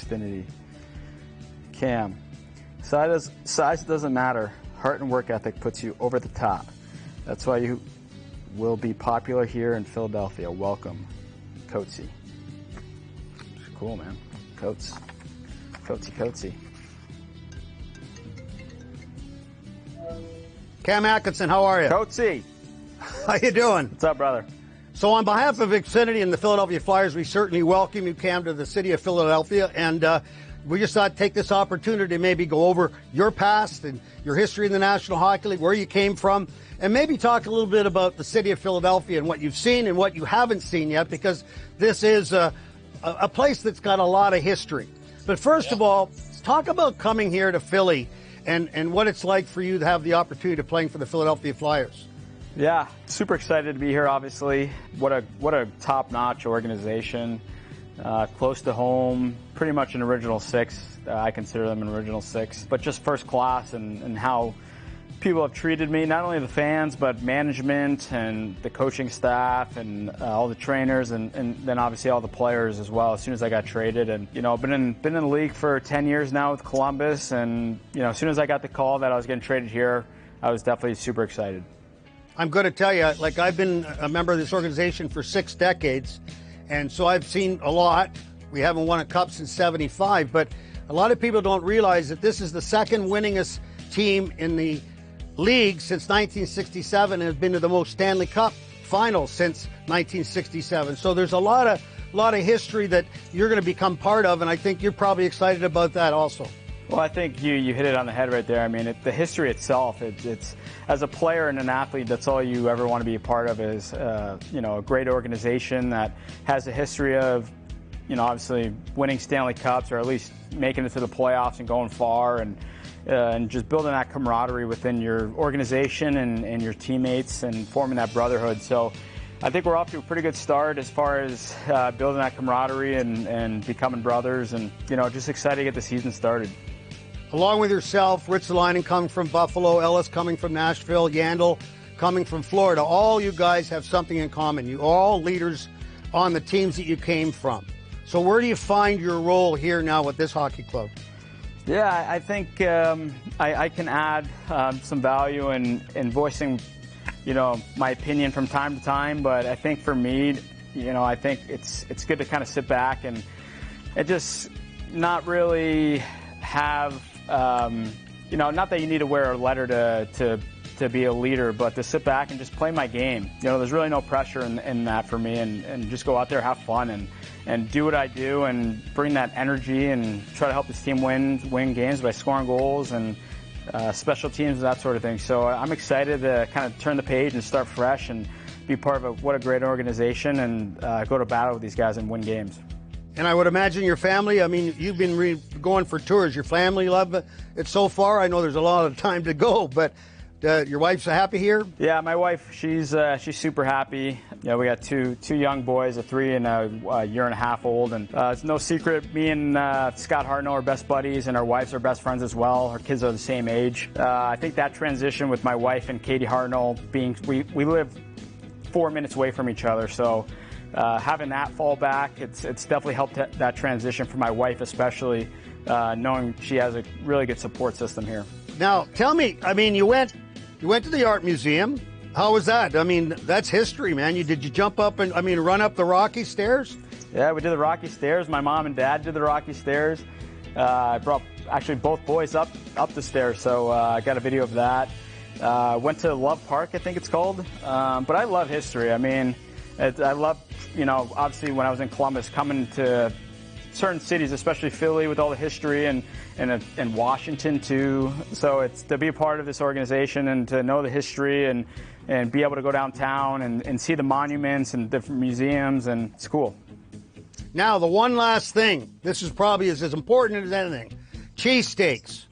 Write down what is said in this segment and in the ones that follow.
Xfinity. Cam, size doesn't matter. Heart and work ethic puts you over the top. That's why you will be popular here in Philadelphia. Welcome, Coatsy. Cool, man. Coatsy. Cam Atkinson, how are you? Coatsy. How you doing? What's up, brother? So on behalf of Xfinity and the Philadelphia Flyers, we certainly welcome you, Cam, to the city of Philadelphia. And we just thought take this opportunity to maybe go over your past and your history in the National Hockey League, where you came from, and maybe talk a little bit about the city of Philadelphia and what you've seen and what you haven't seen yet, because this is a place that's got a lot of history. But first of all, talk about coming here to Philly and what it's like for you to have the opportunity of playing for the Philadelphia Flyers. Yeah, super excited to be here, obviously. What a top-notch organization. Close to home, pretty much an original six. I consider them an original six. But just first class and how people have treated me, not only the fans, but management and the coaching staff and all the trainers and then obviously all the players as well as soon as I got traded. And, you know, been in the league for 10 years now with Columbus. And, you know, as soon as I got the call that I was getting traded here, I was definitely super excited. I'm going to tell you, like, I've been a member of this organization for 6 decades, and so I've seen a lot. We haven't won a cup since '75, but a lot of people don't realize that this is the second winningest team in the league since 1967 and has been to the most Stanley Cup finals since 1967. So there's a lot of history that you're going to become part of, and I think you're probably excited about that also. Well, I think you hit it on the head right there. I mean, the history itself, it's as a player and an athlete, that's all you ever want to be a part of is, you know, a great organization that has a history of, you know, obviously winning Stanley Cups or at least making it to the playoffs and going far and just building that camaraderie within your organization and your teammates and forming that brotherhood. So I think we're off to a pretty good start as far as building that camaraderie and becoming brothers and, you know, just excited to get the season started. Along with yourself, Ritsalainen coming from Buffalo, Ellis coming from Nashville, Yandel coming from Florida, all you guys have something in common. You are all leaders on the teams that you came from. So where do you find your role here now with this hockey club? Yeah, I think I can add some value in voicing, you know, my opinion from time to time. But I think for me, you know, I think it's good to kind of sit back and just not really have, you know, not that you need to wear a letter to be a leader, but to sit back and just play my game. You know, there's really no pressure in that for me, and just go out there, have fun, and do what I do, and bring that energy, and try to help this team win games by scoring goals and special teams and that sort of thing. So I'm excited to kind of turn the page and start fresh and be part of what a great organization and go to battle with these guys and win games. And I would imagine your family, I mean, you've been going for tours. Your family love it so far. I know there's a lot of time to go, but your wife's happy here? Yeah, my wife, she's super happy. You know, we got two young boys, a 3 and a year and a half old. And it's no secret, me and Scott Hartnell are best buddies, and our wives are best friends as well. Our kids are the same age. I think that transition with my wife and Katie Hartnell being, we live 4 minutes away from each other, so having that fall back, it's definitely helped that transition for my wife, especially knowing she has a really good support system here. Now, tell me, I mean, you went to the art museum. How was that? I mean, that's history, man. Did you jump up and, I mean, run up the Rocky stairs? Yeah, we did the Rocky stairs. My mom and dad did the Rocky stairs. I brought actually both boys up the stairs, so I got a video of that. Went to Love Park, I think it's called. But I love history. I mean, I love, you know, obviously when I was in Columbus, coming to certain cities, especially Philly with all the history and Washington too. So it's to be a part of this organization and to know the history and be able to go downtown and see the monuments and different museums, and it's cool. Now, the one last thing, this is probably as important as anything, cheesesteaks.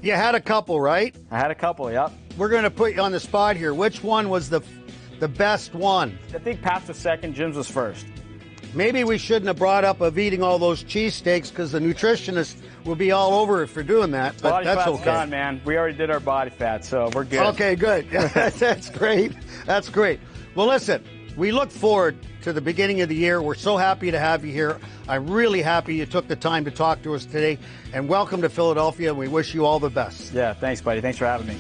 You had a couple, right? I had a couple, yep. We're going to put you on the spot here. Which one was the best one? I think Pat's was second, Jim's was first. Maybe we shouldn't have brought up of eating all those cheesesteaks because the nutritionist will be all over it for doing that, but body that's fat's okay. Gone, man. We already did our body fat, so we're good. Okay, good. That's great. That's great. Well, listen, We look forward to the beginning of the year. We're so happy to have you here. I'm really happy you took the time to talk to us today. And welcome to Philadelphia. We wish you all the best. Yeah, thanks, buddy. Thanks for having me.